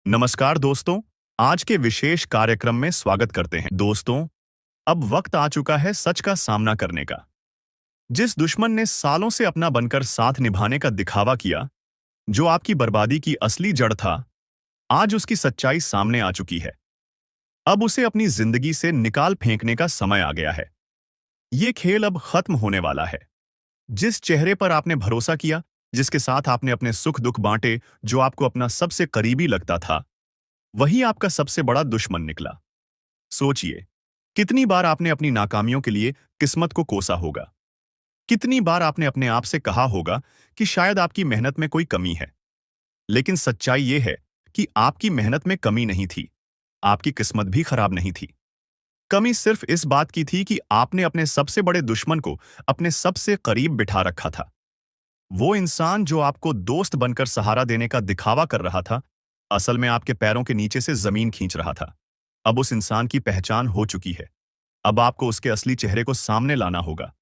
नमस्कार दोस्तों। आज के विशेष कार्यक्रम में स्वागत करते हैं। दोस्तों, अब वक्त आ चुका है सच का सामना करने का। जिस दुश्मन ने सालों से अपना बनकर साथ निभाने का दिखावा किया, जो आपकी बर्बादी की असली जड़ था, आज उसकी सच्चाई सामने आ चुकी है। अब उसे अपनी जिंदगी से निकाल फेंकने का समय आ गया है। ये खेल अब खत्म होने वाला है। जिस चेहरे पर आपने भरोसा किया, जिसके साथ आपने अपने सुख दुख बांटे, जो आपको अपना सबसे करीबी लगता था, वही आपका सबसे बड़ा दुश्मन निकला। सोचिए, कितनी बार आपने अपनी नाकामियों के लिए किस्मत को कोसा होगा। कितनी बार आपने अपने आप से कहा होगा कि शायद आपकी मेहनत में कोई कमी है। लेकिन सच्चाई यह है कि आपकी मेहनत में कमी नहीं थी, आपकी किस्मत भी खराब नहीं थी। कमी सिर्फ इस बात की थी कि आपने अपने सबसे बड़े दुश्मन को अपने सबसे करीब बिठा रखा था। वो इंसान जो आपको दोस्त बनकर सहारा देने का दिखावा कर रहा था, असल में आपके पैरों के नीचे से जमीन खींच रहा था। अब उस इंसान की पहचान हो चुकी है। अब आपको उसके असली चेहरे को सामने लाना होगा।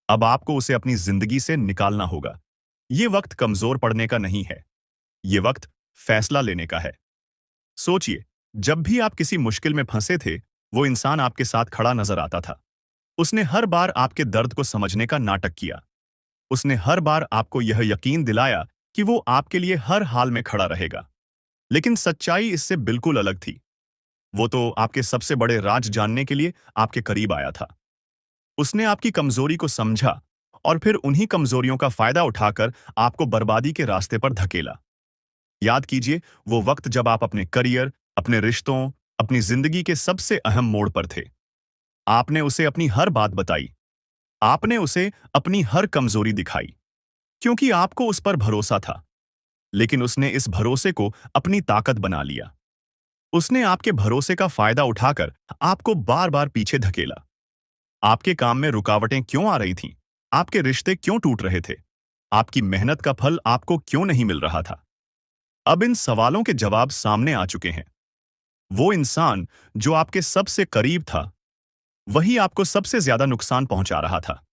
अब आपको उसे अपनी जिंदगी से निकालना होगा। ये वक्त कमजोर पड़ने का नहीं है, ये वक्त फैसला लेने का है। सोचिए, जब भी आप किसी मुश्किल में फंसे थे, वो इंसान आपके साथ खड़ा नजर आता था। उसने हर बार आपके दर्द को समझने का नाटक किया। उसने हर बार आपको यह यकीन दिलाया कि वो आपके लिए हर हाल में खड़ा रहेगा। लेकिन सच्चाई इससे बिल्कुल अलग थी। वो तो आपके सबसे बड़े राज जानने के लिए आपके करीब आया था। उसने आपकी कमजोरी को समझा और फिर उन्हीं कमजोरियों का फायदा उठाकर आपको बर्बादी के रास्ते पर धकेला। याद कीजिए, वो वक्त जब आप अपने करियर, अपने रिश्तों, अपनी जिंदगी के सबसे अहम मोड़ पर थे। आपने उसे अपनी हर बात बताई। आपने उसे अपनी हर कमजोरी दिखाई, क्योंकि आपको उस पर भरोसा था। लेकिन उसने इस भरोसे को अपनी ताकत बना लिया। उसने आपके भरोसे का फायदा उठाकर आपको बार बार पीछे धकेला। आपके काम में रुकावटें क्यों आ रही थीं? आपके रिश्ते क्यों टूट रहे थे? आपकी मेहनत का फल आपको क्यों नहीं मिल रहा था? अब इन सवालों के जवाब सामने आ चुके हैं। वो इंसान जो आपके सबसे करीब था, वही आपको सबसे ज्यादा नुकसान पहुंचा रहा था।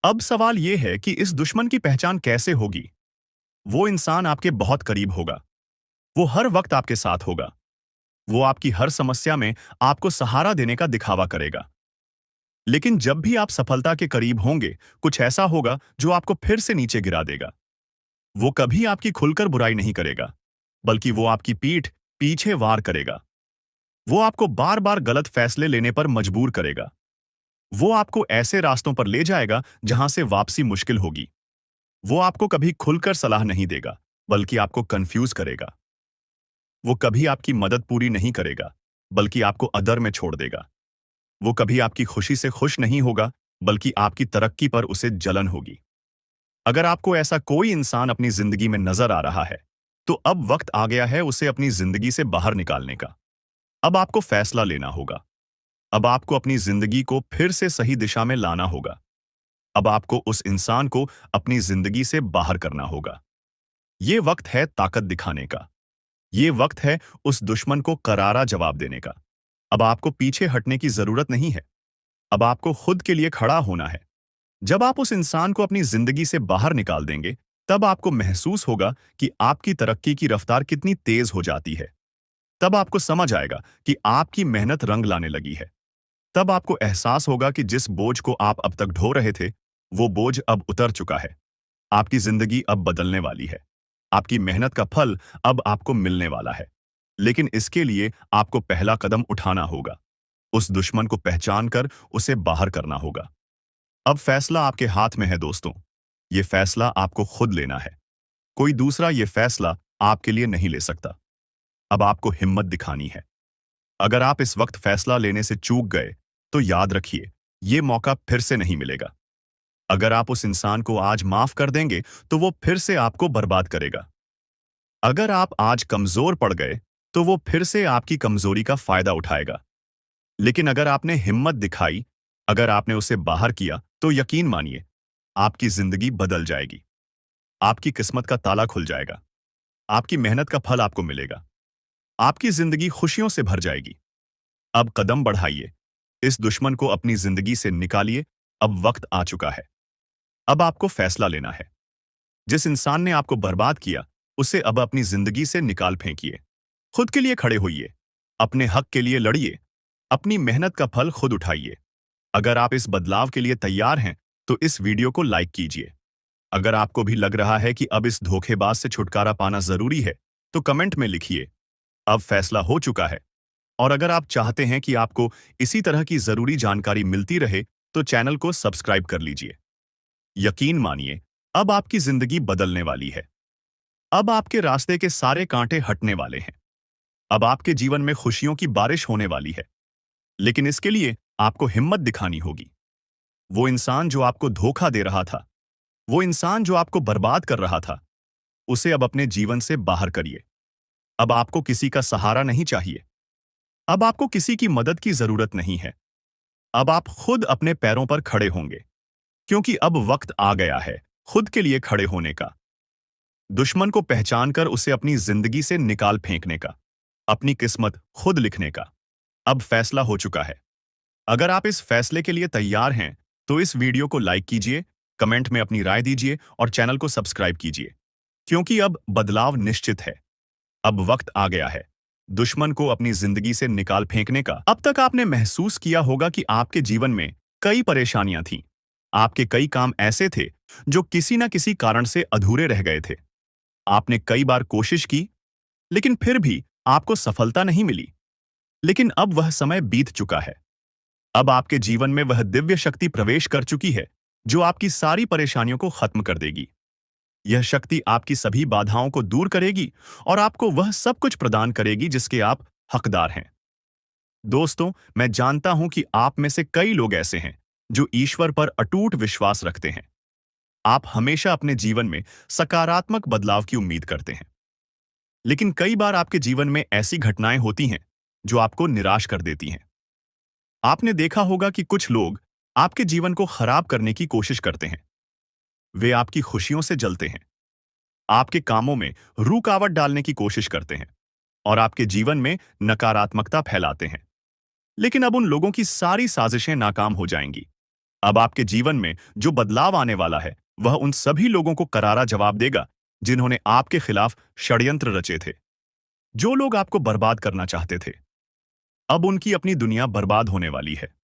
अब सवाल यह है कि इस दुश्मन की पहचान कैसे होगी? वो इंसान आपके बहुत करीब होगा। वो हर वक्त आपके साथ होगा। वो आपकी हर समस्या में आपको सहारा देने का दिखावा करेगा। लेकिन जब भी आप सफलता के करीब होंगे, कुछ ऐसा होगा जो आपको फिर से नीचे गिरा देगा। वो कभी आपकी खुलकर बुराई नहीं करेगा, बल्कि वो आपकी पीठ पीछे वार करेगा। वो आपको बार बार गलत फैसले लेने पर मजबूर करेगा। वो आपको ऐसे रास्तों पर ले जाएगा जहां से वापसी मुश्किल होगी। वो आपको कभी खुलकर सलाह नहीं देगा, बल्कि आपको कंफ्यूज करेगा। वो कभी आपकी मदद पूरी नहीं करेगा, बल्कि आपको अदर में छोड़ देगा। वो कभी आपकी खुशी से खुश नहीं होगा, बल्कि आपकी तरक्की पर उसे जलन होगी। अगर आपको ऐसा कोई इंसान अपनी जिंदगी में नजर आ रहा है, तो अब वक्त आ गया है उसे अपनी जिंदगी से बाहर निकालने का। अब आपको फैसला लेना होगा। अब आपको अपनी जिंदगी को फिर से सही दिशा में लाना होगा। अब आपको उस इंसान को अपनी जिंदगी से बाहर करना होगा। ये वक्त है ताकत दिखाने का। ये वक्त है उस दुश्मन को करारा जवाब देने का। अब आपको पीछे हटने की जरूरत नहीं है। अब आपको खुद के लिए खड़ा होना है। जब आप उस इंसान को अपनी जिंदगी से बाहर निकाल देंगे, तब आपको महसूस होगा कि आपकी तरक्की की रफ्तार कितनी तेज हो जाती है। तब आपको समझ आएगा कि आपकी मेहनत रंग लाने लगी है। तब आपको एहसास होगा कि जिस बोझ को आप अब तक ढो रहे थे, वो बोझ अब उतर चुका है। आपकी जिंदगी अब बदलने वाली है। आपकी मेहनत का फल अब आपको मिलने वाला है। लेकिन इसके लिए आपको पहला कदम उठाना होगा। उस दुश्मन को पहचान कर उसे बाहर करना होगा। अब फैसला आपके हाथ में है दोस्तों। ये फैसला आपको खुद लेना है। कोई दूसरा ये फैसला आपके लिए नहीं ले सकता। अब आपको हिम्मत दिखानी है। अगर आप इस वक्त फैसला लेने से चूक गए, तो याद रखिए, ये मौका फिर से नहीं मिलेगा। अगर आप उस इंसान को आज माफ कर देंगे, तो वो फिर से आपको बर्बाद करेगा। अगर आप आज कमजोर पड़ गए, तो वो फिर से आपकी कमजोरी का फायदा उठाएगा। लेकिन अगर आपने हिम्मत दिखाई, अगर आपने उसे बाहर किया, तो यकीन मानिए, आपकी जिंदगी बदल जाएगी। आपकी किस्मत का ताला खुल जाएगा। आपकी मेहनत का फल आपको मिलेगा। आपकी जिंदगी खुशियों से भर जाएगी। अब कदम बढ़ाइए। इस दुश्मन को अपनी जिंदगी से निकालिए। अब वक्त आ चुका है। अब आपको फैसला लेना है। जिस इंसान ने आपको बर्बाद किया, उसे अब अपनी जिंदगी से निकाल फेंकिए। खुद के लिए खड़े होइए, अपने हक के लिए लड़िए, अपनी मेहनत का फल खुद उठाइए। अगर आप इस बदलाव के लिए तैयार हैं, तो इस वीडियो को लाइक कीजिए। अगर आपको भी लग रहा है कि अब इस धोखेबाज से छुटकारा पाना जरूरी है, तो कमेंट में लिखिए, अब फैसला हो चुका है। और अगर आप चाहते हैं कि आपको इसी तरह की जरूरी जानकारी मिलती रहे, तो चैनल को सब्सक्राइब कर लीजिए। यकीन मानिए, अब आपकी जिंदगी बदलने वाली है। अब आपके रास्ते के सारे कांटे हटने वाले हैं। अब आपके जीवन में खुशियों की बारिश होने वाली है। लेकिन इसके लिए आपको हिम्मत दिखानी होगी। वो इंसान जो आपको धोखा दे रहा था, वो इंसान जो आपको बर्बाद कर रहा था, उसे अब अपने जीवन से बाहर करिए। अब आपको किसी का सहारा नहीं चाहिए। अब आपको किसी की मदद की जरूरत नहीं है। अब आप खुद अपने पैरों पर खड़े होंगे, क्योंकि अब वक्त आ गया है खुद के लिए खड़े होने का। दुश्मन को पहचानकर उसे अपनी जिंदगी से निकाल फेंकने का, अपनी किस्मत खुद लिखने का। अब फैसला हो चुका है। अगर आप इस फैसले के लिए तैयार हैं, तो इस वीडियो को लाइक कीजिए, कमेंट में अपनी राय दीजिए और चैनल को सब्सक्राइब कीजिए, क्योंकि अब बदलाव निश्चित है। अब वक्त आ गया है दुश्मन को अपनी जिंदगी से निकाल फेंकने का। अब तक आपने महसूस किया होगा कि आपके जीवन में कई परेशानियां थीं। आपके कई काम ऐसे थे जो किसी न किसी कारण से अधूरे रह गए थे। आपने कई बार कोशिश की, लेकिन फिर भी आपको सफलता नहीं मिली। लेकिन अब वह समय बीत चुका है। अब आपके जीवन में वह दिव्य शक्ति प्रवेश कर चुकी है, जो आपकी सारी परेशानियों को खत्म कर देगी। यह शक्ति आपकी सभी बाधाओं को दूर करेगी और आपको वह सब कुछ प्रदान करेगी जिसके आप हकदार हैं। दोस्तों, मैं जानता हूं कि आप में से कई लोग ऐसे हैं जो ईश्वर पर अटूट विश्वास रखते हैं। आप हमेशा अपने जीवन में सकारात्मक बदलाव की उम्मीद करते हैं। लेकिन कई बार आपके जीवन में ऐसी घटनाएं होती हैं जो आपको निराश कर देती हैं। आपने देखा होगा कि कुछ लोग आपके जीवन को खराब करने की कोशिश करते हैं। वे आपकी खुशियों से जलते हैं, आपके कामों में रुकावट डालने की कोशिश करते हैं और आपके जीवन में नकारात्मकता फैलाते हैं। लेकिन अब उन लोगों की सारी साजिशें नाकाम हो जाएंगी। अब आपके जीवन में जो बदलाव आने वाला है, वह उन सभी लोगों को करारा जवाब देगा जिन्होंने आपके खिलाफ षड्यंत्र रचे थे। जो लोग आपको बर्बाद करना चाहते थे, अब उनकी अपनी दुनिया बर्बाद होने वाली है।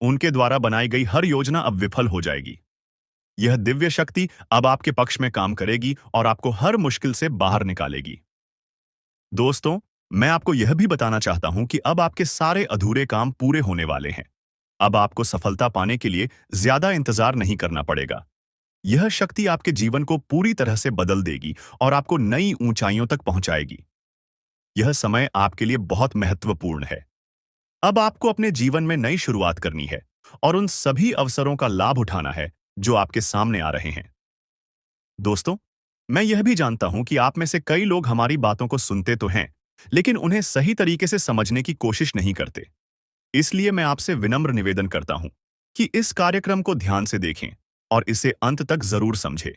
उनके द्वारा बनाई गई हर योजना अब विफल हो जाएगी। यह दिव्य शक्ति अब आपके पक्ष में काम करेगी और आपको हर मुश्किल से बाहर निकालेगी। दोस्तों, मैं आपको यह भी बताना चाहता हूं कि अब आपके सारे अधूरे काम पूरे होने वाले हैं। अब आपको सफलता पाने के लिए ज्यादा इंतजार नहीं करना पड़ेगा। यह शक्ति आपके जीवन को पूरी तरह से बदल देगी और आपको नई ऊंचाइयों तक पहुंचाएगी। यह समय आपके लिए बहुत महत्वपूर्ण है। अब आपको अपने जीवन में नई शुरुआत करनी है और उन सभी अवसरों का लाभ उठाना है जो आपके सामने आ रहे हैं। दोस्तों, मैं यह भी जानता हूं कि आप में से कई लोग हमारी बातों को सुनते तो हैं, लेकिन उन्हें सही तरीके से समझने की कोशिश नहीं करते। इसलिए मैं आपसे विनम्र निवेदन करता हूं कि इस कार्यक्रम को ध्यान से देखें और इसे अंत तक जरूर समझें।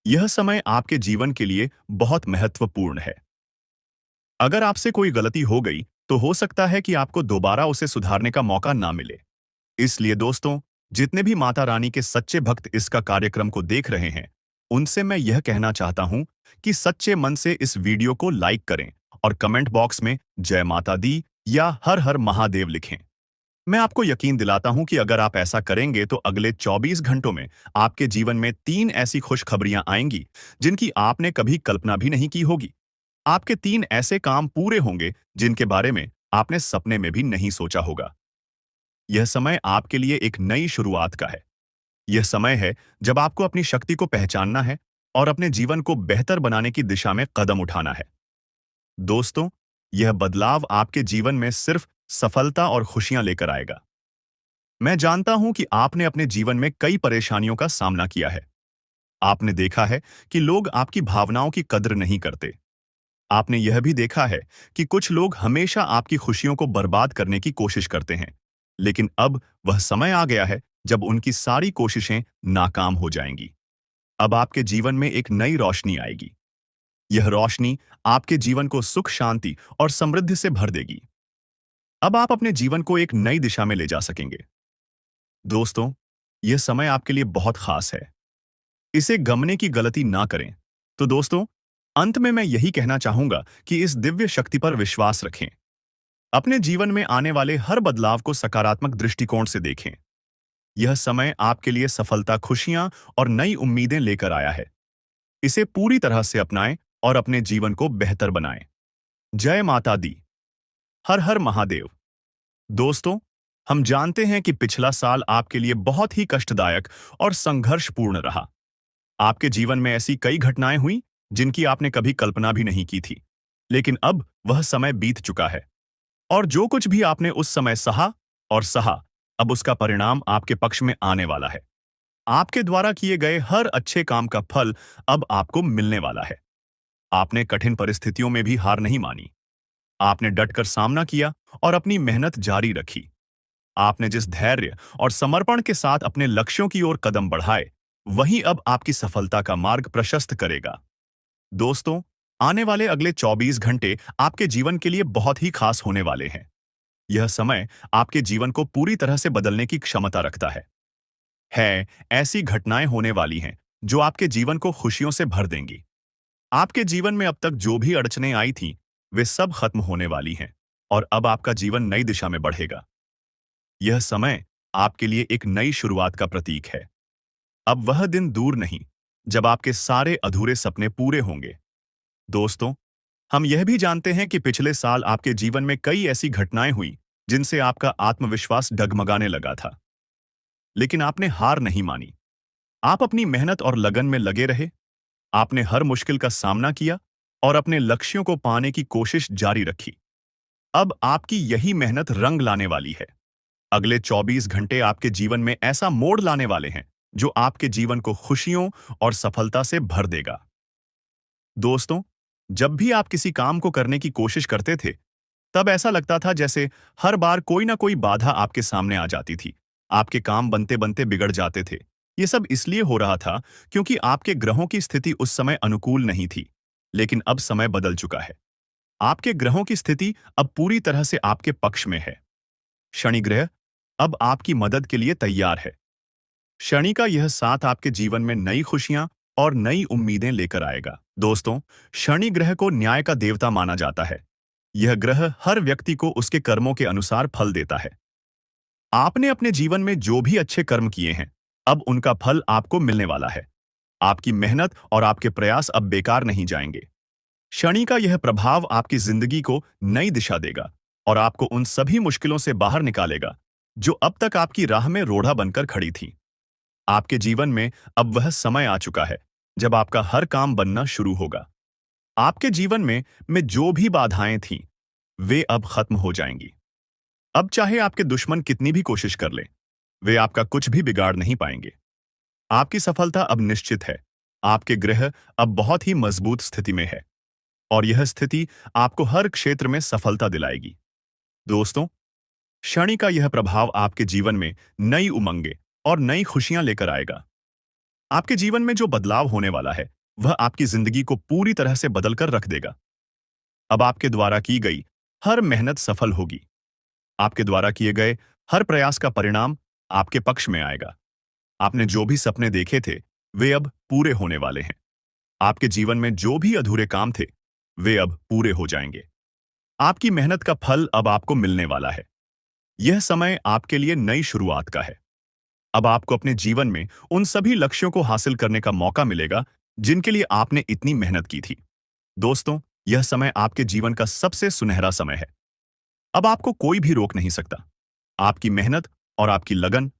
यह समय आपके जीवन के लिए बहुत महत्वपूर्ण है। अगर आपसे कोई गलती हो गई, तो हो सकता है कि आपको दोबारा उसे सुधारने का मौका ना मिले। इसलिए दोस्तों, जितने भी माता रानी के सच्चे भक्त इसका कार्यक्रम को देख रहे हैं, उनसे मैं यह कहना चाहता हूं कि सच्चे मन से इस वीडियो को लाइक करें और कमेंट बॉक्स में जय माता दी या हर हर महादेव लिखें। मैं आपको यकीन दिलाता हूं कि अगर आप ऐसा करेंगे तो अगले 24 घंटों में आपके जीवन में 3 ऐसी खुशखबरियां आएंगी जिनकी आपने कभी कल्पना भी नहीं की होगी। आपके 3 ऐसे काम पूरे होंगे जिनके बारे में आपने सपने में भी नहीं सोचा होगा। यह समय आपके लिए एक नई शुरुआत का है। यह समय है जब आपको अपनी शक्ति को पहचानना है और अपने जीवन को बेहतर बनाने की दिशा में कदम उठाना है। दोस्तों, यह बदलाव आपके जीवन में सिर्फ सफलता और खुशियां लेकर आएगा। मैं जानता हूं कि आपने अपने जीवन में कई परेशानियों का सामना किया है। आपने देखा है कि लोग आपकी भावनाओं की कद्र नहीं करते। आपने यह भी देखा है कि कुछ लोग हमेशा आपकी खुशियों को बर्बाद करने की कोशिश करते हैं। लेकिन अब वह समय आ गया है जब उनकी सारी कोशिशें नाकाम हो जाएंगी। अब आपके जीवन में एक नई रोशनी आएगी। यह रोशनी आपके जीवन को सुख, शांति और समृद्धि से भर देगी। अब आप अपने जीवन को एक नई दिशा में ले जा सकेंगे। दोस्तों, यह समय आपके लिए बहुत खास है। इसे गमने की गलती ना करें। तो दोस्तों, अंत में मैं यही कहना चाहूंगा कि इस दिव्य शक्ति पर विश्वास रखें। अपने जीवन में आने वाले हर बदलाव को सकारात्मक दृष्टिकोण से देखें। यह समय आपके लिए सफलता, खुशियां और नई उम्मीदें लेकर आया है। इसे पूरी तरह से अपनाएं और अपने जीवन को बेहतर बनाएं। जय माता दी। हर हर महादेव। दोस्तों, हम जानते हैं कि पिछला साल आपके लिए बहुत ही कष्टदायक और संघर्षपूर्ण रहा। आपके जीवन में ऐसी कई घटनाएं हुई जिनकी आपने कभी कल्पना भी नहीं की थी। लेकिन अब वह समय बीत चुका है और जो कुछ भी आपने उस समय सहा, अब उसका परिणाम आपके पक्ष में आने वाला है। आपके द्वारा किए गए हर अच्छे काम का फल अब आपको मिलने वाला है। आपने कठिन परिस्थितियों में भी हार नहीं मानी। आपने डटकर सामना किया और अपनी मेहनत जारी रखी। आपने जिस धैर्य और समर्पण के साथ अपने लक्ष्यों की ओर कदम बढ़ाए, वही अब आपकी सफलता का मार्ग प्रशस्त करेगा। दोस्तों, आने वाले अगले 24 घंटे आपके जीवन के लिए बहुत ही खास होने वाले हैं। यह समय आपके जीवन को पूरी तरह से बदलने की क्षमता रखता है। ऐसी घटनाएं होने वाली हैं जो आपके जीवन को खुशियों से भर देंगी। आपके जीवन में अब तक जो भी अड़चनें आई थीं, वे सब खत्म होने वाली हैं और अब आपका जीवन नई दिशा में बढ़ेगा। यह समय आपके लिए एक नई शुरुआत का प्रतीक है। अब वह दिन दूर नहीं जब आपके सारे अधूरे सपने पूरे होंगे। दोस्तों, हम यह भी जानते हैं कि पिछले साल आपके जीवन में कई ऐसी घटनाएं हुई जिनसे आपका आत्मविश्वास डगमगाने लगा था। लेकिन आपने हार नहीं मानी। आप अपनी मेहनत और लगन में लगे रहे। आपने हर मुश्किल का सामना किया और अपने लक्ष्यों को पाने की कोशिश जारी रखी। अब आपकी यही मेहनत रंग लाने वाली है। अगले 24 घंटे आपके जीवन में ऐसा मोड़ लाने वाले हैं जो आपके जीवन को खुशियों और सफलता से भर देगा। दोस्तों, जब भी आप किसी काम को करने की कोशिश करते थे, तब ऐसा लगता था जैसे हर बार कोई ना कोई बाधा आपके सामने आ जाती थी। आपके काम बनते बनते बिगड़ जाते थे। ये सब इसलिए हो रहा था क्योंकि आपके ग्रहों की स्थिति उस समय अनुकूल नहीं थी। लेकिन अब समय बदल चुका है। आपके ग्रहों की स्थिति अब पूरी तरह से आपके पक्ष में है। शनि ग्रह अब आपकी मदद के लिए तैयार है। शनि का यह साथ आपके जीवन में नई खुशियां और नई उम्मीदें लेकर आएगा। दोस्तों, शनि ग्रह को न्याय का देवता माना जाता है। यह ग्रह हर व्यक्ति को उसके कर्मों के अनुसार फल देता है। आपने अपने जीवन में जो भी अच्छे कर्म किए हैं, अब उनका फल आपको मिलने वाला है। आपकी मेहनत और आपके प्रयास अब बेकार नहीं जाएंगे। शनि का यह प्रभाव आपकी जिंदगी को नई दिशा देगा और आपको उन सभी मुश्किलों से बाहर निकालेगा जो अब तक आपकी राह में रोड़ा बनकर खड़ी थी। आपके जीवन में अब वह समय आ चुका है जब आपका हर काम बनना शुरू होगा। आपके जीवन में जो भी बाधाएं थीं, वे अब खत्म हो जाएंगी। अब चाहे आपके दुश्मन कितनी भी कोशिश कर लें, वे आपका कुछ भी बिगाड़ नहीं पाएंगे। आपकी सफलता अब निश्चित है। आपके ग्रह अब बहुत ही मजबूत स्थिति में है और यह स्थिति आपको हर क्षेत्र में सफलता दिलाएगी। दोस्तों, शनि का यह प्रभाव आपके जीवन में नई उमंगें और नई खुशियां लेकर आएगा। आपके जीवन में जो बदलाव होने वाला है, वह आपकी जिंदगी को पूरी तरह से बदलकर रख देगा। अब आपके द्वारा की गई हर मेहनत सफल होगी। आपके द्वारा किए गए हर प्रयास का परिणाम आपके पक्ष में आएगा। आपने जो भी सपने देखे थे, वे अब पूरे होने वाले हैं। आपके जीवन में जो भी अधूरे काम थे, वे अब पूरे हो जाएंगे। आपकी मेहनत का फल अब आपको मिलने वाला है। यह समय आपके लिए नई शुरुआत का है। अब आपको अपने जीवन में उन सभी लक्ष्यों को हासिल करने का मौका मिलेगा जिनके लिए आपने इतनी मेहनत की थी। दोस्तों, यह समय आपके जीवन का सबसे सुनहरा समय है। अब आपको कोई भी रोक नहीं सकता। आपकी मेहनत और आपकी लगन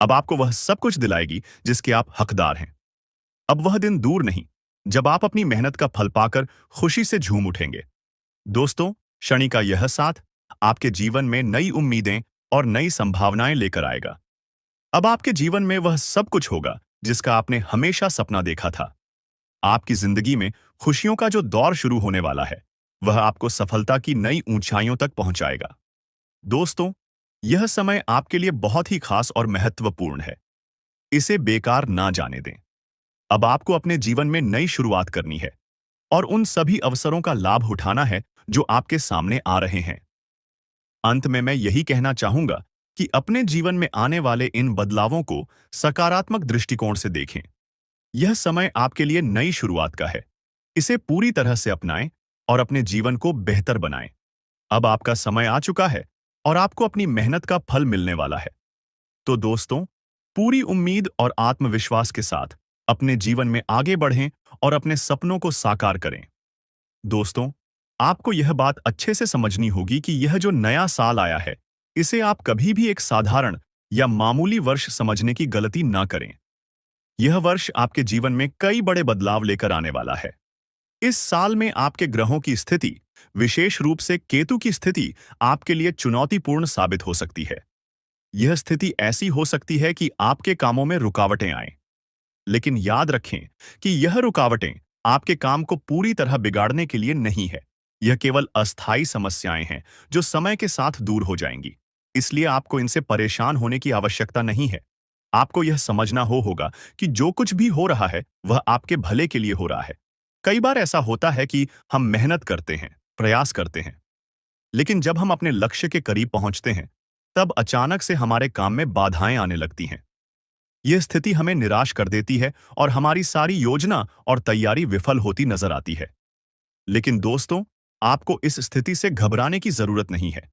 अब आपको वह सब कुछ दिलाएगी जिसके आप हकदार हैं। अब वह दिन दूर नहीं जब आप अपनी मेहनत का फल पाकर खुशी से झूम उठेंगे। दोस्तों, शनि का यह साथ आपके जीवन में नई उम्मीदें और नई संभावनाएं लेकर आएगा। अब आपके जीवन में वह सब कुछ होगा जिसका आपने हमेशा सपना देखा था। आपकी जिंदगी में खुशियों का जो दौर शुरू होने वाला है, वह आपको सफलता की नई ऊंचाइयों तक पहुंचाएगा। दोस्तों, यह समय आपके लिए बहुत ही खास और महत्वपूर्ण है। इसे बेकार ना जाने दें। अब आपको अपने जीवन में नई शुरुआत करनी है और उन सभी अवसरों का लाभ उठाना है जो आपके सामने आ रहे हैं। अंत में मैं यही कहना चाहूंगा कि अपने जीवन में आने वाले इन बदलावों को सकारात्मक दृष्टिकोण से देखें। यह समय आपके लिए नई शुरुआत का है। इसे पूरी तरह से अपनाएं और अपने जीवन को बेहतर बनाएं। अब आपका समय आ चुका है और आपको अपनी मेहनत का फल मिलने वाला है। तो दोस्तों, पूरी उम्मीद और आत्मविश्वास के साथ अपने जीवन में आगे बढ़ें और अपने सपनों को साकार करें। दोस्तों, आपको यह बात अच्छे से समझनी होगी कि यह जो नया साल आया है, इसे आप कभी भी एक साधारण या मामूली वर्ष समझने की गलती ना करें। यह वर्ष आपके जीवन में कई बड़े बदलाव लेकर आने वाला है। इस साल में आपके ग्रहों की स्थिति, विशेष रूप से केतु की स्थिति, आपके लिए चुनौतीपूर्ण साबित हो सकती है। यह स्थिति ऐसी हो सकती है कि आपके कामों में रुकावटें आएं। लेकिन याद रखें कि यह रुकावटें आपके काम को पूरी तरह बिगाड़ने के लिए नहीं है। यह केवल अस्थायी समस्याएं हैं जो समय के साथ दूर हो जाएंगी। इसलिए आपको इनसे परेशान होने की आवश्यकता नहीं है। आपको यह समझना होगा कि जो कुछ भी हो रहा है वह आपके भले के लिए हो रहा है। कई बार ऐसा होता है कि हम मेहनत करते हैं, प्रयास करते हैं, लेकिन जब हम अपने लक्ष्य के करीब पहुंचते हैं, तब अचानक से हमारे काम में बाधाएं आने लगती हैं। यह स्थिति हमें निराश कर देती है और हमारी सारी योजना और तैयारी विफल होती नजर आती है। लेकिन दोस्तों, आपको इस स्थिति से घबराने की जरूरत नहीं है।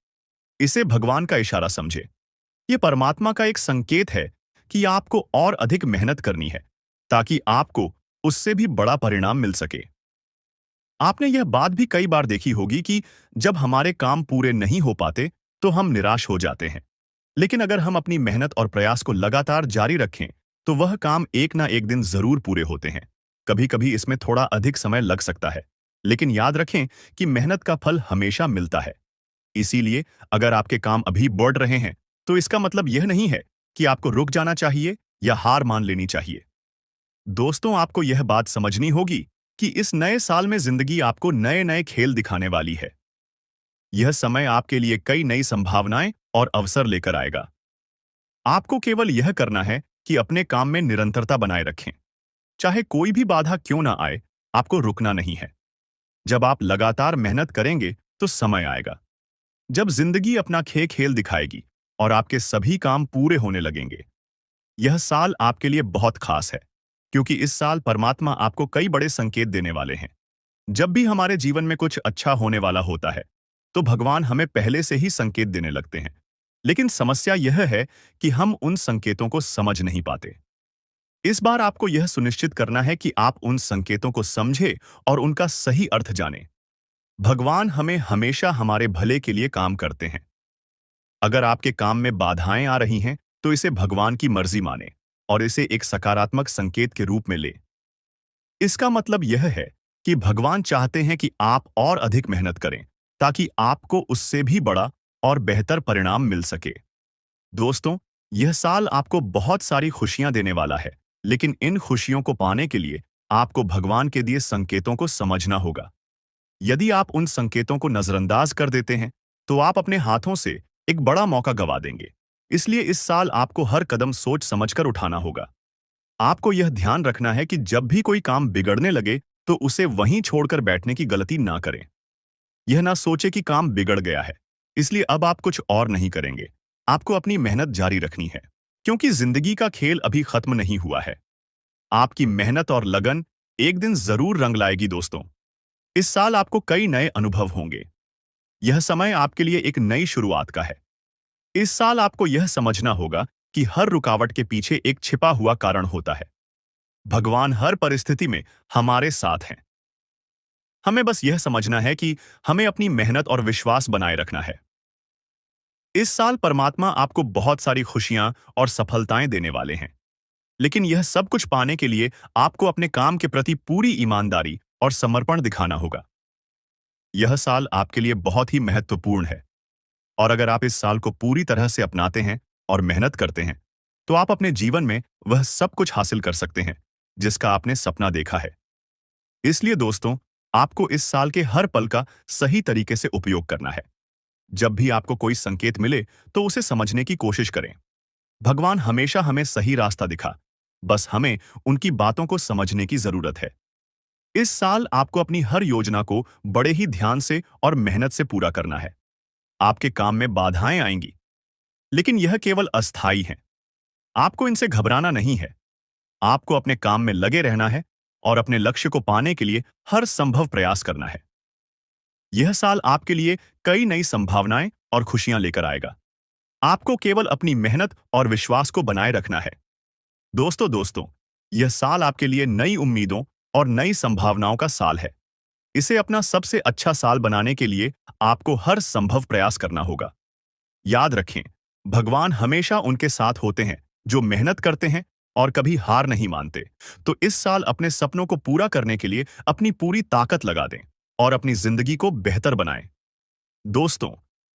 इसे भगवान का इशारा समझे। यह परमात्मा का एक संकेत है कि आपको और अधिक मेहनत करनी है, ताकि आपको उससे भी बड़ा परिणाम मिल सके। आपने यह बात भी कई बार देखी होगी कि जब हमारे काम पूरे नहीं हो पाते, तो हम निराश हो जाते हैं। लेकिन अगर हम अपनी मेहनत और प्रयास को लगातार जारी रखें, तो वह काम एक ना एक दिन जरूर पूरे होते हैं। कभी कभी इसमें थोड़ा अधिक समय लग सकता है, लेकिन याद रखें कि मेहनत का फल हमेशा मिलता है। इसीलिए अगर आपके काम अभी बढ़ रहे हैं, तो इसका मतलब यह नहीं है कि आपको रुक जाना चाहिए या हार मान लेनी चाहिए। दोस्तों, आपको यह बात समझनी होगी कि इस नए साल में जिंदगी आपको नए नए खेल दिखाने वाली है। यह समय आपके लिए कई नई संभावनाएं और अवसर लेकर आएगा। आपको केवल यह करना है कि अपने काम में निरंतरता बनाए रखें। चाहे कोई भी बाधा क्यों ना आए, आपको रुकना नहीं है। जब आप लगातार मेहनत करेंगे, तो समय आएगा जब जिंदगी अपना खेल दिखाएगी और आपके सभी काम पूरे होने लगेंगे। यह साल आपके लिए बहुत खास है, क्योंकि इस साल परमात्मा आपको कई बड़े संकेत देने वाले हैं। जब भी हमारे जीवन में कुछ अच्छा होने वाला होता है, तो भगवान हमें पहले से ही संकेत देने लगते हैं। लेकिन समस्या यह है कि हम उन संकेतों को समझ नहीं पाते। इस बार आपको यह सुनिश्चित करना है कि आप उन संकेतों को समझें और उनका सही अर्थ जानें। भगवान हमें हमेशा हमारे भले के लिए काम करते हैं। अगर आपके काम में बाधाएं आ रही हैं, तो इसे भगवान की मर्जी माने और इसे एक सकारात्मक संकेत के रूप में ले। इसका मतलब यह है कि भगवान चाहते हैं कि आप और अधिक मेहनत करें, ताकि आपको उससे भी बड़ा और बेहतर परिणाम मिल सके। दोस्तों, यह साल आपको बहुत सारी खुशियां देने वाला है, लेकिन इन खुशियों को पाने के लिए आपको भगवान के दिए संकेतों को समझना होगा। यदि आप उन संकेतों को नजरअंदाज कर देते हैं, तो आप अपने हाथों से एक बड़ा मौका गंवा देंगे। इसलिए इस साल आपको हर कदम सोच समझकर उठाना होगा। आपको यह ध्यान रखना है कि जब भी कोई काम बिगड़ने लगे, तो उसे वहीं छोड़कर बैठने की गलती ना करें। यह ना सोचे कि काम बिगड़ गया है, इसलिए अब आप कुछ और नहीं करेंगे। आपको अपनी मेहनत जारी रखनी है, क्योंकि जिंदगी का खेल अभी खत्म नहीं हुआ है। आपकी मेहनत और लगन एक दिन जरूर रंग लाएगी दोस्तों। इस साल आपको कई नए अनुभव होंगे। यह समय आपके लिए एक नई शुरुआत का है। इस साल आपको यह समझना होगा कि हर रुकावट के पीछे एक छिपा हुआ कारण होता है। भगवान हर परिस्थिति में हमारे साथ हैं। हमें बस यह समझना है कि हमें अपनी मेहनत और विश्वास बनाए रखना है। इस साल परमात्मा आपको बहुत सारी खुशियां और सफलताएं देने वाले हैं, लेकिन यह सब कुछ पाने के लिए आपको अपने काम के प्रति पूरी ईमानदारी और समर्पण दिखाना होगा। यह साल आपके लिए बहुत ही महत्वपूर्ण है, और अगर आप इस साल को पूरी तरह से अपनाते हैं और मेहनत करते हैं, तो आप अपने जीवन में वह सब कुछ हासिल कर सकते हैं जिसका आपने सपना देखा है। इसलिए दोस्तों, आपको इस साल के हर पल का सही तरीके से उपयोग करना है। जब भी आपको कोई संकेत मिले, तो उसे समझने की कोशिश करें। भगवान हमेशा हमें सही रास्ता दिखा, बस हमें उनकी बातों को समझने की जरूरत है। इस साल आपको अपनी हर योजना को बड़े ही ध्यान से और मेहनत से पूरा करना है। आपके काम में बाधाएं आएंगी, लेकिन यह केवल अस्थायी हैं। आपको इनसे घबराना नहीं है। आपको अपने काम में लगे रहना है और अपने लक्ष्य को पाने के लिए हर संभव प्रयास करना है। यह साल आपके लिए कई नई संभावनाएं और खुशियां लेकर आएगा। आपको केवल अपनी मेहनत और विश्वास को बनाए रखना है। दोस्तों, यह साल आपके लिए नई उम्मीदों और नई संभावनाओं का साल है। इसे अपना सबसे अच्छा साल बनाने के लिए आपको हर संभव प्रयास करना होगा। याद रखें, भगवान हमेशा उनके साथ होते हैं जो मेहनत करते हैं और कभी हार नहीं मानते। तो इस साल अपने सपनों को पूरा करने के लिए अपनी पूरी ताकत लगा दें और अपनी जिंदगी को बेहतर बनाएं। दोस्तों,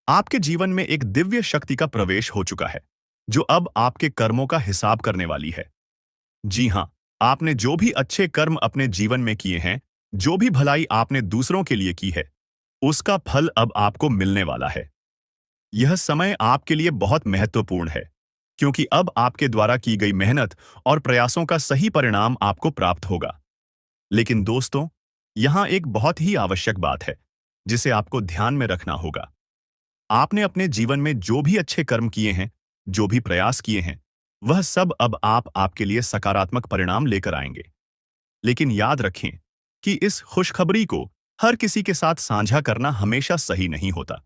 आपके जीवन में एक दिव्य शक्ति का प्रवेश हो चुका है, जो अब आपके कर्मों का हिसाब करने वाली है। जी हाँ, आपने जो भी अच्छे कर्म अपने जीवन में किए हैं, जो भी भलाई आपने दूसरों के लिए की है, उसका फल अब आपको मिलने वाला है। यह समय आपके लिए बहुत महत्वपूर्ण है, क्योंकि अब आपके द्वारा की गई मेहनत और प्रयासों का सही परिणाम आपको प्राप्त होगा। लेकिन दोस्तों, यहाँ एक बहुत ही आवश्यक बात है, जिसे आपको ध्यान में रखना होगा। आपने अपने जीवन में जो भी अच्छे कर्म किए हैं, जो भी प्रयास किए हैं, वह सब अब आपके लिए सकारात्मक परिणाम लेकर आएंगे। लेकिन याद रखें कि इस खुशखबरी को हर किसी के साथ साझा करना हमेशा सही नहीं होता।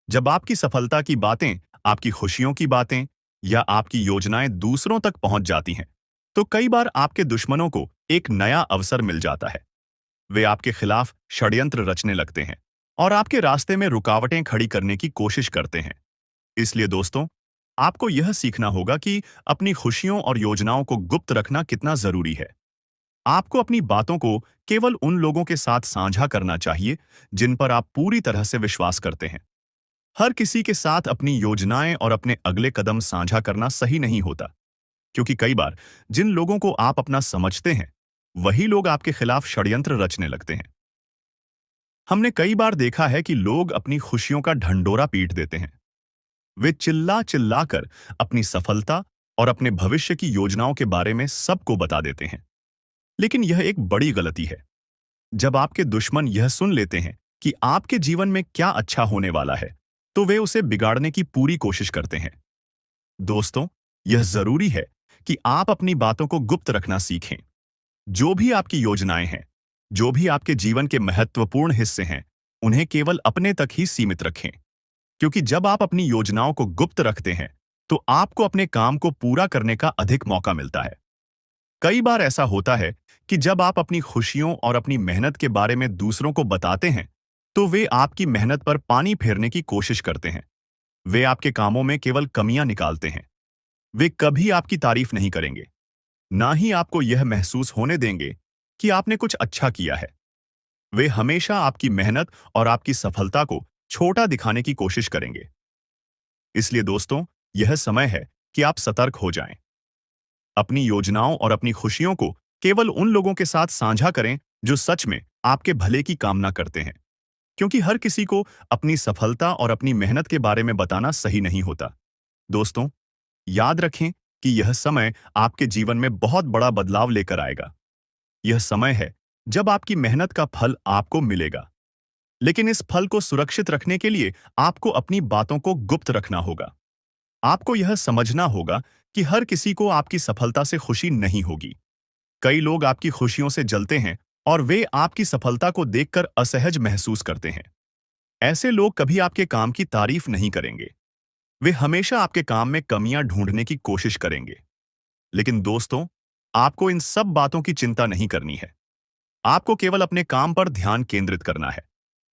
जब आपकी सफलता की बातें, आपकी खुशियों की बातें या आपकी योजनाएं दूसरों तक पहुंच जाती हैं, तो कई बार आपके दुश्मनों को एक नया अवसर मिल जाता है। वे आपके खिलाफ षड्यंत्र रचने लगते हैं और आपके रास्ते में रुकावटें खड़ी करने की कोशिश करते हैं। इसलिए दोस्तों, आपको यह सीखना होगा कि अपनी खुशियों और योजनाओं को गुप्त रखना कितना जरूरी है। आपको अपनी बातों को केवल उन लोगों के साथ साझा करना चाहिए जिन पर आप पूरी तरह से विश्वास करते हैं। हर किसी के साथ अपनी योजनाएं और अपने अगले कदम साझा करना सही नहीं होता, क्योंकि कई बार जिन लोगों को आप अपना समझते हैं, वही लोग आपके खिलाफ षड्यंत्र रचने लगते हैं। हमने कई बार देखा है कि लोग अपनी खुशियों का ढंढोरा पीट देते हैं। वे चिल्ला चिल्ला कर अपनी सफलता और अपने भविष्य की योजनाओं के बारे में सबको बता देते हैं। लेकिन यह एक बड़ी गलती है। जब आपके दुश्मन यह सुन लेते हैं कि आपके जीवन में क्या अच्छा होने वाला है, तो वे उसे बिगाड़ने की पूरी कोशिश करते हैं। दोस्तों, यह जरूरी है कि आप अपनी बातों को गुप्त रखना सीखें। जो भी आपकी योजनाएं हैं, जो भी आपके जीवन के महत्वपूर्ण हिस्से हैं, उन्हें केवल अपने तक ही सीमित रखें। क्योंकि जब आप अपनी योजनाओं को गुप्त रखते हैं, तो आपको अपने काम को पूरा करने का अधिक मौका मिलता है। कई बार ऐसा होता है कि जब आप अपनी खुशियों और अपनी मेहनत के बारे में दूसरों को बताते हैं, तो वे आपकी मेहनत पर पानी फेरने की कोशिश करते हैं। वे आपके कामों में केवल कमियां निकालते हैं। वे कभी आपकी तारीफ नहीं करेंगे, ना ही आपको यह महसूस होने देंगे कि आपने कुछ अच्छा किया है। वे हमेशा आपकी मेहनत और आपकी सफलता को छोटा दिखाने की कोशिश करेंगे। इसलिए दोस्तों, यह समय है कि आप सतर्क हो जाएं। अपनी योजनाओं और अपनी खुशियों को केवल उन लोगों के साथ साझा करें जो सच में आपके भले की कामना करते हैं, क्योंकि हर किसी को अपनी सफलता और अपनी मेहनत के बारे में बताना सही नहीं होता। दोस्तों, याद रखें कि यह समय आपके जीवन में बहुत बड़ा बदलाव लेकर आएगा। यह समय है जब आपकी मेहनत का फल आपको मिलेगा। लेकिन इस फल को सुरक्षित रखने के लिए आपको अपनी बातों को गुप्त रखना होगा। आपको यह समझना होगा कि हर किसी को आपकी सफलता से खुशी नहीं होगी। कई लोग आपकी खुशियों से जलते हैं और वे आपकी सफलता को देखकर असहज महसूस करते हैं। ऐसे लोग कभी आपके काम की तारीफ नहीं करेंगे। वे हमेशा आपके काम में कमियां ढूंढने की कोशिश करेंगे। लेकिन दोस्तों, आपको इन सब बातों की चिंता नहीं करनी है। आपको केवल अपने काम पर ध्यान केंद्रित करना है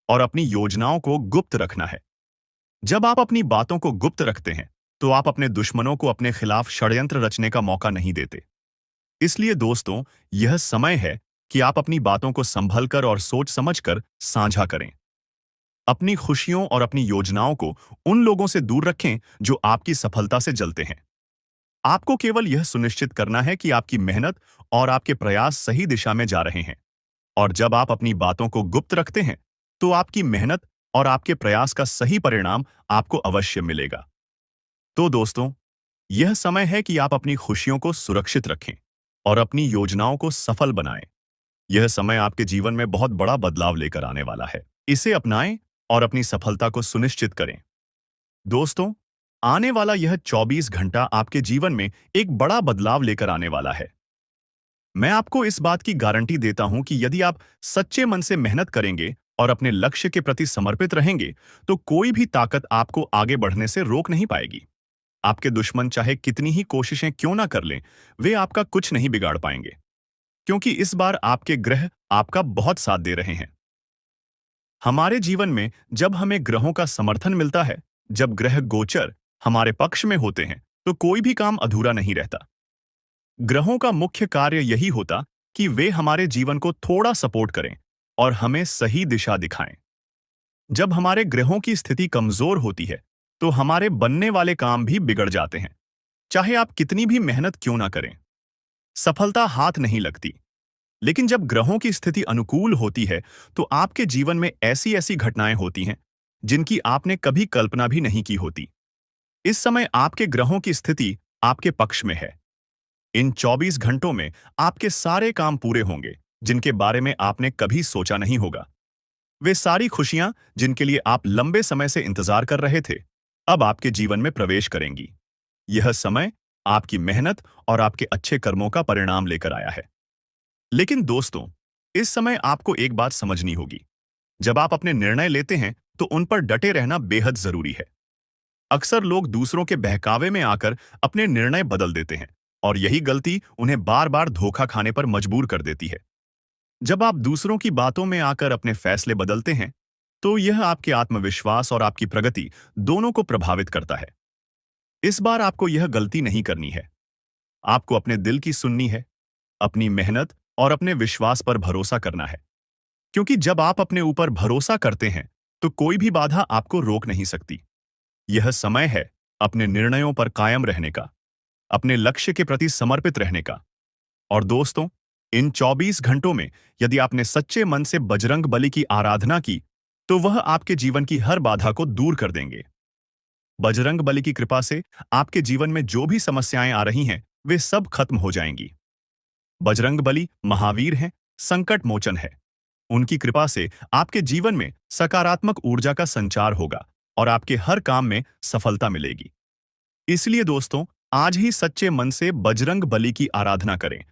और अपनी योजनाओं को गुप्त रखना है। जब आप अपनी बातों को गुप्त रखते हैं, तो आप अपने दुश्मनों को अपने खिलाफ षड्यंत्र रचने का मौका नहीं देते। इसलिए दोस्तों, यह समय है कि आप अपनी बातों को संभलकर और सोच समझकर साझा करें। अपनी खुशियों और अपनी योजनाओं को उन लोगों से दूर रखें जो आपकी सफलता से जलते हैं। आपको केवल यह सुनिश्चित करना है कि आपकी मेहनत और आपके प्रयास सही दिशा में जा रहे हैं। और जब आप अपनी बातों को गुप्त रखते हैं, तो आपकी मेहनत और आपके प्रयास का सही परिणाम आपको अवश्य मिलेगा। तो दोस्तों, यह समय है कि आप अपनी खुशियों को सुरक्षित रखें और अपनी योजनाओं को सफल बनाएं। यह समय आपके जीवन में बहुत बड़ा बदलाव लेकर आने वाला है। इसे अपनाएं और अपनी सफलता को सुनिश्चित करें। दोस्तों, आने वाला यह 24 घंटा आपके जीवन में एक बड़ा बदलाव लेकर आने वाला है। मैं आपको इस बात की गारंटी देता हूं कि यदि आप सच्चे मन से मेहनत करेंगे और अपने लक्ष्य के प्रति समर्पित रहेंगे, तो कोई भी ताकत आपको आगे बढ़ने से रोक नहीं पाएगी। आपके दुश्मन चाहे कितनी ही कोशिशें क्यों ना कर लें, वे आपका कुछ नहीं बिगाड़ पाएंगे, क्योंकि इस बार आपके ग्रह आपका बहुत साथ दे रहे हैं। हमारे जीवन में जब हमें ग्रहों का समर्थन मिलता है, जब ग्रह गोचर हमारे पक्ष में होते हैं, तो कोई भी काम अधूरा नहीं रहता। ग्रहों का मुख्य कार्य यही होता कि वे हमारे जीवन को थोड़ा सपोर्ट करें और हमें सही दिशा दिखाएं। जब हमारे ग्रहों की स्थिति कमजोर होती है, तो हमारे बनने वाले काम भी बिगड़ जाते हैं। चाहे आप कितनी भी मेहनत क्यों ना करें, सफलता हाथ नहीं लगती। लेकिन जब ग्रहों की स्थिति अनुकूल होती है, तो आपके जीवन में ऐसी ऐसी घटनाएं होती हैं जिनकी आपने कभी कल्पना भी नहीं की होती। इस समय आपके ग्रहों की स्थिति आपके पक्ष में है। इन 24 घंटों में आपके सारे काम पूरे होंगे जिनके बारे में आपने कभी सोचा नहीं होगा। वे सारी खुशियां जिनके लिए आप लंबे समय से इंतजार कर रहे थे, अब आपके जीवन में प्रवेश करेंगी। यह समय आपकी मेहनत और आपके अच्छे कर्मों का परिणाम लेकर आया है। लेकिन दोस्तों, इस समय आपको एक बात समझनी होगी। जब आप अपने निर्णय लेते हैं, तो उन पर डटे रहना बेहद जरूरी है। अक्सर लोग दूसरों के बहकावे में आकर अपने निर्णय बदल देते हैं, और यही गलती उन्हें बार बार धोखा खाने पर मजबूर कर देती है। जब आप दूसरों की बातों में आकर अपने फैसले बदलते हैं, तो यह आपके आत्मविश्वास और आपकी प्रगति दोनों को प्रभावित करता है। इस बार आपको यह गलती नहीं करनी है। आपको अपने दिल की सुननी है, अपनी मेहनत और अपने विश्वास पर भरोसा करना है। क्योंकि जब आप अपने ऊपर भरोसा करते हैं, तो कोई भी बाधा आपको रोक नहीं सकती। यह समय है अपने निर्णयों पर कायम रहने का, अपने लक्ष्य के प्रति समर्पित रहने का। और दोस्तों, इन 24 घंटों में यदि आपने सच्चे मन से बजरंग बली की आराधना की, तो वह आपके जीवन की हर बाधा को दूर कर देंगे। बजरंग बली की कृपा से आपके जीवन में जो भी समस्याएं आ रही हैं, वे सब खत्म हो जाएंगी। बजरंग बली महावीर हैं, संकट मोचन है। उनकी कृपा से आपके जीवन में सकारात्मक ऊर्जा का संचार होगा और आपके हर काम में सफलता मिलेगी। इसलिए दोस्तों, आज ही सच्चे मन से बजरंग बली की आराधना करें